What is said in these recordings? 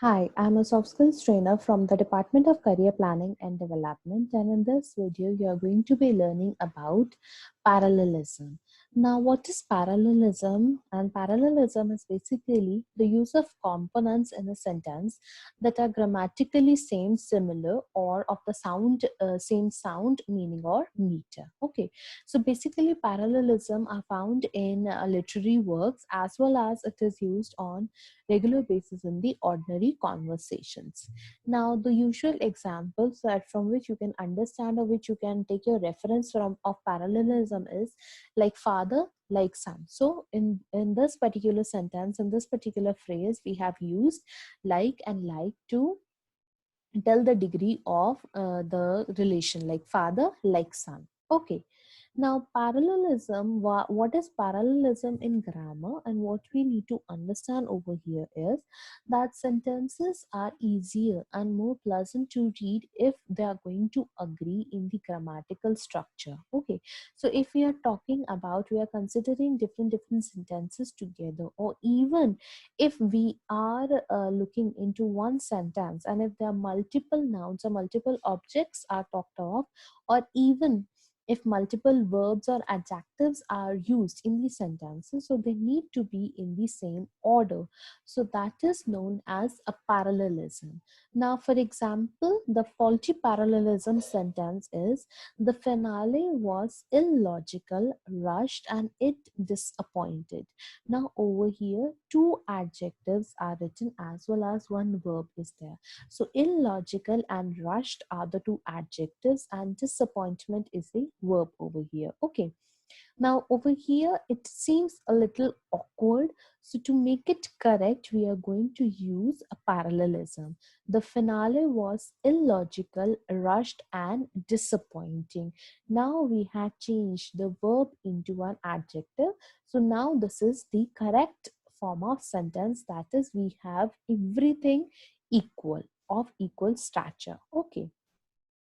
Hi, I'm a soft skills trainer from the Department of Career Planning and Development, and in this video, you are going to be learning about parallelism. Now, what is parallelism? And parallelism is basically the use of components in a sentence that are grammatically same, similar, or of the same sound, meaning, or meter. Okay, so basically, parallelism are found in literary works as well as it is used on regular basis in the ordinary conversations. Now, the usual examples that from which you can understand or which you can take your reference from of parallelism is like father like son. So in this particular sentence, in this particular phrase, we have used like and like to tell the degree of the relation, like father like son. Okay, now parallelism, what is parallelism in grammar, and what we need to understand over here is that sentences are easier and more pleasant to read if they are going to agree in the grammatical structure. Okay, so if we are talking about, we are considering different sentences together, or even if we are looking into one sentence, and if there are multiple nouns or multiple objects are talked of, or even if multiple verbs or adjectives are used in the sentences, so they need to be in the same order. So that is known as a parallelism. Now, for example, the faulty parallelism sentence is: the finale was illogical, rushed, and it disappointed. Now over here, two adjectives are written as well as one verb is there. So illogical and rushed are the two adjectives, and disappointment is the verb over here. Okay. Now over here, it seems a little awkward. So to make it correct, we are going to use a parallelism. The finale was illogical, rushed, and disappointing. Now we have changed the verb into an adjective. So now this is the correct form of sentence. That is, we have everything equal, of equal stature. Okay.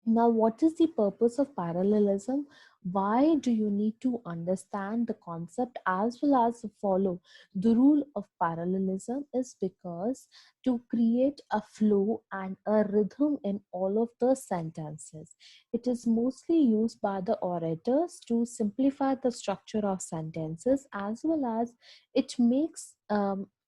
Now, what is the purpose of parallelism? Why do you need to understand the concept as well as follow the rule of parallelism? Is because to create a flow and a rhythm in all of the sentences. It is mostly used by the orators to simplify the structure of sentences, as well as it makes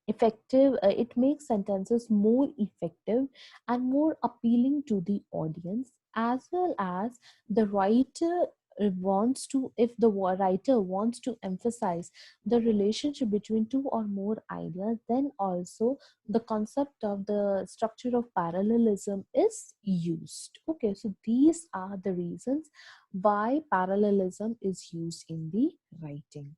it makes sentences more effective and more appealing to the audience, as well as the writer wants to, if the writer wants to emphasize the relationship between two or more ideas, then also the concept of the structure of parallelism is used. Okay, so these are the reasons why parallelism is used in the writing.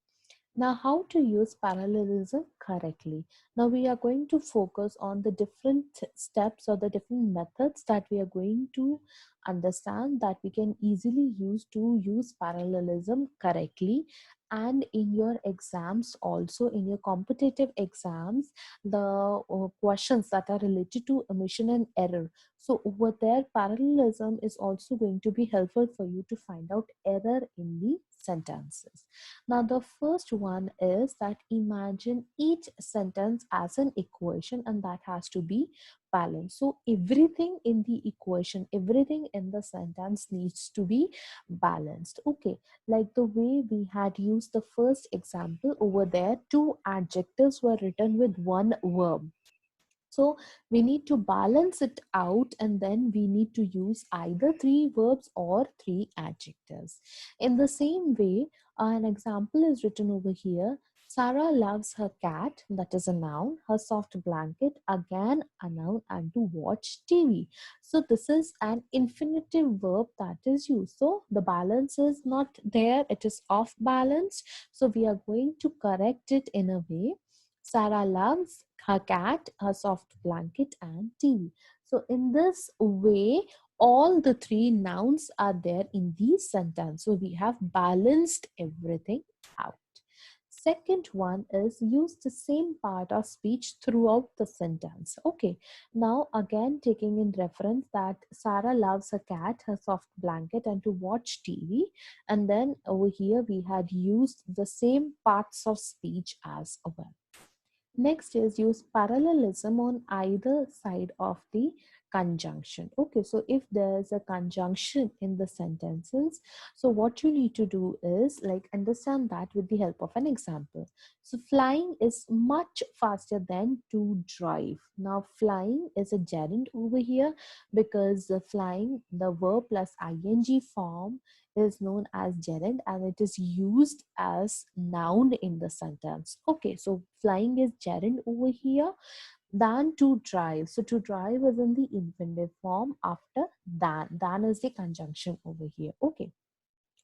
Now, how to use parallelism correctly? Now, we are going to focus on the different steps or the different methods that we are going to understand that we can easily use to use parallelism correctly. And in your exams, also in your competitive exams, the questions that are related to omission and error. So, over there, parallelism is also going to be helpful for you to find out error in the sentences. Now, the first one is that imagine each sentence as an equation, and that has to be balanced. So, everything in the equation, everything in the sentence needs to be balanced. Okay, like the way we had used the first example over there, two adjectives were written with one verb. So we need to balance it out, and then we need to use either three verbs or three adjectives. In the same way, an example is written over here. Sarah loves her cat, that is a noun, her soft blanket, again a noun, and to watch TV. So this is an infinitive verb that is used. So the balance is not there, it is off balance. So we are going to correct it in a way. Sarah loves her cat, her soft blanket, and TV. So in this way, all the three nouns are there in the sentence. So we have balanced everything out. Second one is use the same part of speech throughout the sentence. Okay, now again taking in reference that Sarah loves her cat, her soft blanket, and to watch TV. And then over here we had used the same parts of speech as well. Next is use parallelism on either side of the conjunction. Okay, so if there's a conjunction in the sentences, so what you need to do is like understand that with the help of an example. So flying is much faster than to drive. Now flying is a gerund over here because the flying, the verb plus ing form is known as gerund and it is used as noun in the sentence. Okay, so flying is gerund over here than to drive. So to drive is in the infinitive form after than. Than is the conjunction over here. Okay.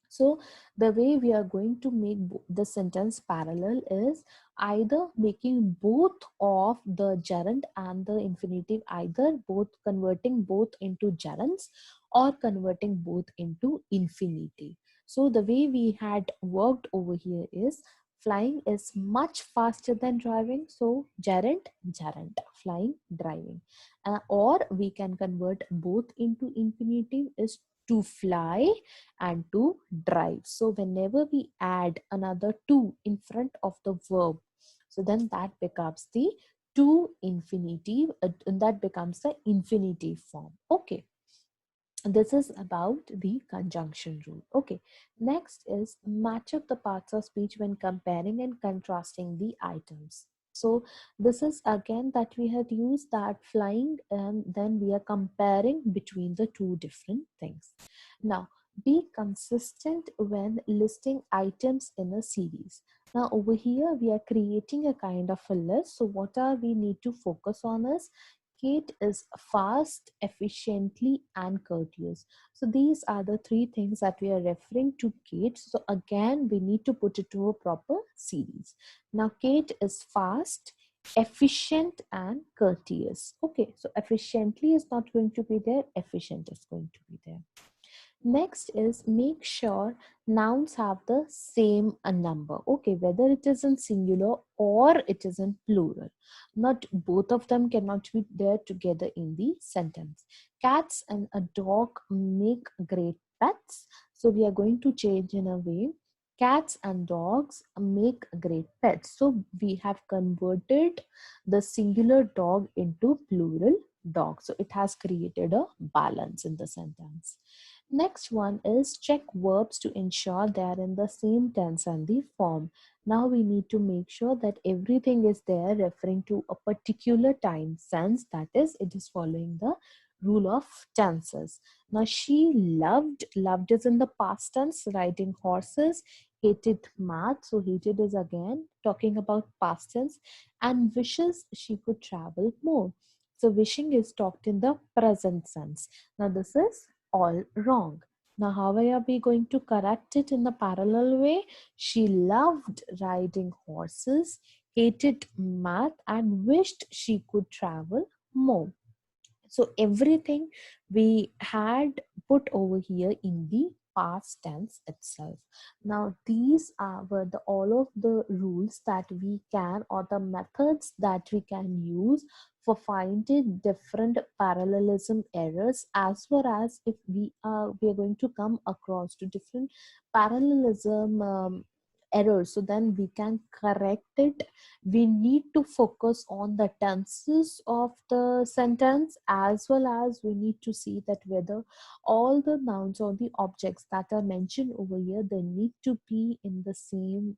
So the way we are going to make the sentence parallel is either making both of the gerund and the infinitive, either both converting both into gerunds or converting both into infinitive. So the way we had worked over here is flying is much faster than driving. So gerund, flying, driving. Or we can convert both into infinitive is to fly and to drive. So whenever we add another to in front of the verb, so then that becomes the to infinitive, and that becomes the infinitive form. Okay, this is about the conjunction rule. Okay, next is match up the parts of speech when comparing and contrasting the items. So this is again that we had used that flying and then we are comparing between the two different things. Now be consistent when listing items in a series. Now over here we are creating a kind of a list. So what are we need to focus on is Kate is fast, efficiently, and courteous. So these are the three things that we are referring to Kate. So again, we need to put it to a proper series. Now, Kate is fast, efficient, and courteous. Okay, so efficiently is not going to be there, efficient is going to be there. Next is make sure nouns have the same number. Okay, whether it is in singular or it is in plural. Not both of them cannot be there together in the sentence. Cats and a dog make great pets. So we are going to change in a way. Cats and dogs make great pets. So we have converted the singular dog into plural dog. So it has created a balance in the sentence. Next one is check verbs to ensure they are in the same tense and the form. Now we need to make sure that everything is there referring to a particular time sense, that is, it is following the rule of tenses. Now she loved is in the past tense, riding horses, hated math, so hated is again talking about past tense, and wishes she could travel more. So wishing is talked in the present sense. Now this is all wrong. Now, how are we going to correct it in the parallel way? She loved riding horses, hated math, and wished she could travel more. So everything we had put over here in the past tense itself. Now these were the all of the rules that we can, or the methods that we can use for finding different parallelism errors, as well as if we are going to come across to different parallelism errors, so then we can correct it. We need to focus on the tenses of the sentence, as well as we need to see that whether all the nouns or the objects that are mentioned over here, they need to be in the same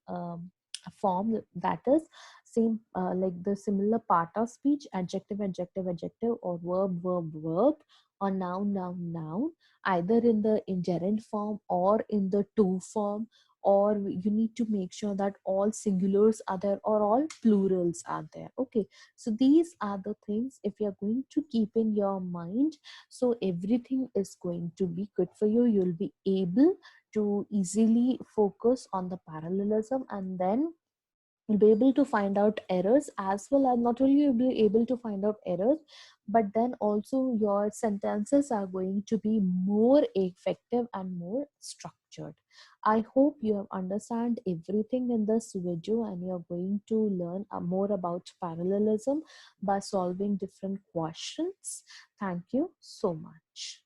form, that is same like the similar part of speech, adjective adjective adjective, or verb verb verb, or noun noun noun, either in the gerund form or in the to form, or you need to make sure that all singulars are there or all plurals are there. Okay, so these are the things if you're going to keep in your mind, so everything is going to be good for you. You'll be able to easily focus on the parallelism, and then you'll be able to find out errors, as well as not only you'll be able to find out errors, but then also your sentences are going to be more effective and more structured. I hope you have understand everything in this video, and you're going to learn more about parallelism by solving different questions. Thank you so much.